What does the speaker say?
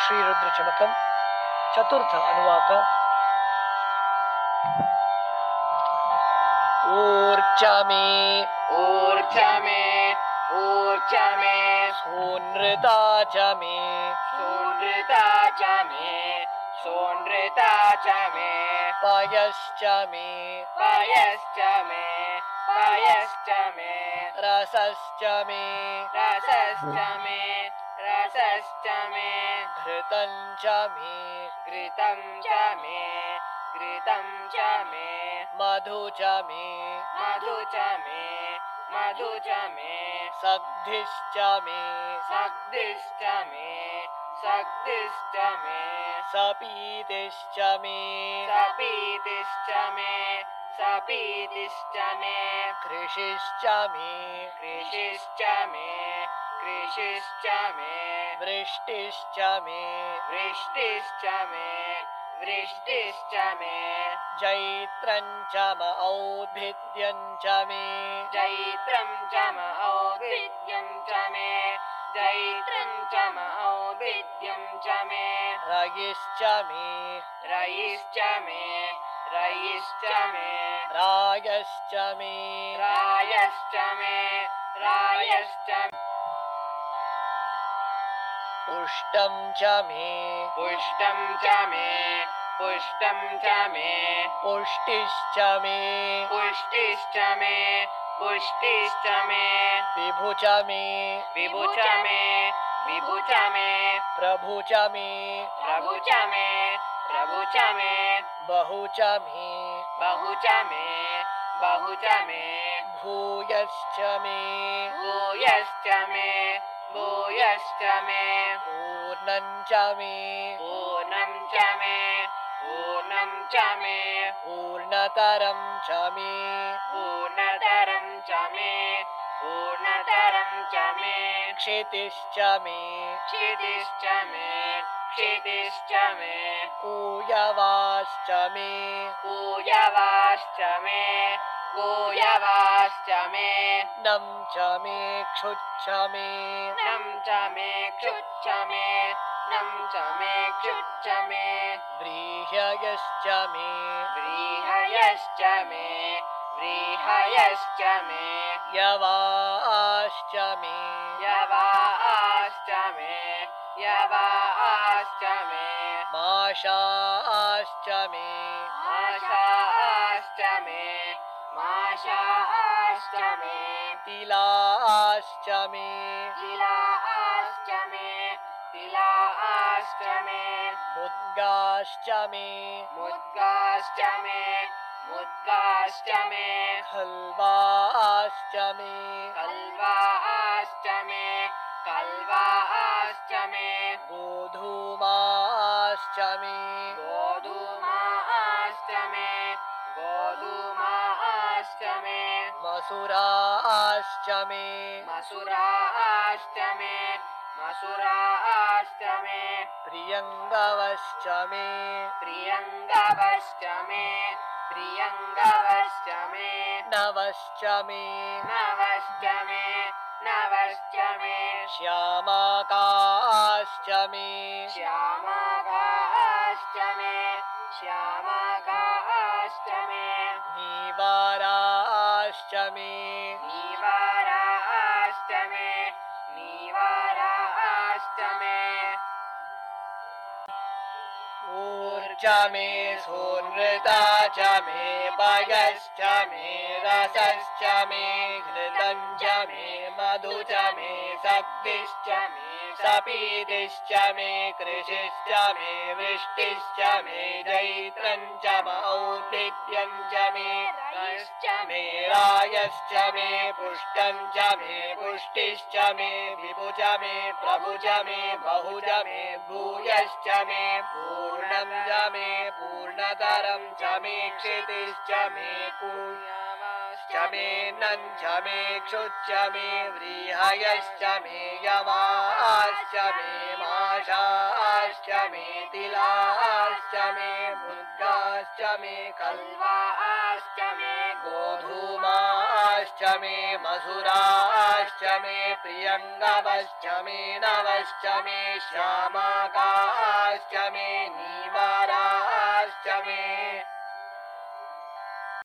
श्रीरुद्रचमकं चतुर्थ अनुवाक ऊर्चमे ऊर्चमे ऊर्चमे सोनृता च मे सोनृता च मे सोनृता च मे पयश्च मे पयश्च मे पयश्च मे रसश्च मे रसश्च मे रसश्च मे घृतं च मे घृतं च मे घृतं च मे मधु च मे मधु च मे मधु च मे सग्धिश्च मे सग्धिश्च मे सग्धिश्च मे सपीतिश्च मे सपीतिश्च मे सपीतिश्च मे कृषिश्च मे कृषिश्च मे कृषिश्च मे वृष्टिश्च मे वृष्टिश्च मे वृष्टिश्च मे जैत्रं च औद्भिद्यं च मे जैत्रं च औद्भिद्यं च मे जैत्रं च औद्भिद्यं च मे रयिश्च मे रयिश्च मे रयिश्च मे रायश्च मे रायश्च मे रायश्च पुष्टं च मे पुष्टं च मे पुष्टं च मे पुष्टिश्च मे पुष्टिश्च मे पुष्टिश्च मे विभु च मे विभु च मे विभु च मे प्रभु च मे प्रभु च मे प्रभु च मे बहु च मे बहु च मे बहु च मे भूयश्च मे भूयश्च मे भूयश्च मे पूर्णं च मे पूर्णं च मे पूर्णं च मे पूर्णतरं च मे पूर्णतरं च मे पूर्णतरं च मे क्षितिश्च मे क्षितिश्च मे क्षितिश्च मे कूयवाश्च मे कूयवाश्च मे कूयवाश्च मे नं च मे क्षुच्च मे नं च मे क्षुच्च मे नं च मे क्षुच्च मे व्रीहयश्च मे व्रीहयश्च मे व्रीहयश्च मे यवाश्च मे यवाश्च मे यवाश्च मे माशाश्च मे माशाश्च मे माशाश्च मे तिलाश्च मे तिलाश्च मे तिलाश्च मे मुद्गाश्च मे मुद्गाश्च मे मुद्गाश्च मे खल्वाश्च मे कल्वाश्च मे कल्वाश्च मे गोधूमाश्च मे गोधूमाश्च मे गोधूमाश्च मे मसुराश्च मे मसुराश्च मे मसुराश्च मे प्रियङ्गवश्च मे प्रियङ्गवश्च मे प्रियङ्गवश्च मे नवश्च मे नवश्च मे नवश्च मे श्यामाकाश्च मे श्यामागाश्च मे श्यामागाश्च मे नीवाराश्च मे नीवाराश्च मे नीवाराश्च मे ऊर्च मे सोनृता च मे पयश्च मे रसश्च मे घृतं च मे मधु च मे सग्धिश्च मे सपीतिश्च मे कृषिश्च मे वृष्टिश्च मे जैत्रं च औद्भिद्यं च मे रयिश्च मे रायश्च मे पुष्टं च मे पुष्टिश्च मे विभु च मे प्रभु च मे बहु च मे भूयश्च मे पूर्णं च मे पूर्णतरं च मे क्षितिश्च मे कूयवाश्च मे नं च मे क्षुच्च मे व्रीहयश्च मे यवाश्च मे माशाश्च मे तिलाश्च मे मुद्गाश्च मे कल्वाश्च मे गोधूमाश्च मे मसुराश्च मे प्रियङ्गवश्च मे नवश्च मे श्यामाकाश्च नीमाराश्च मे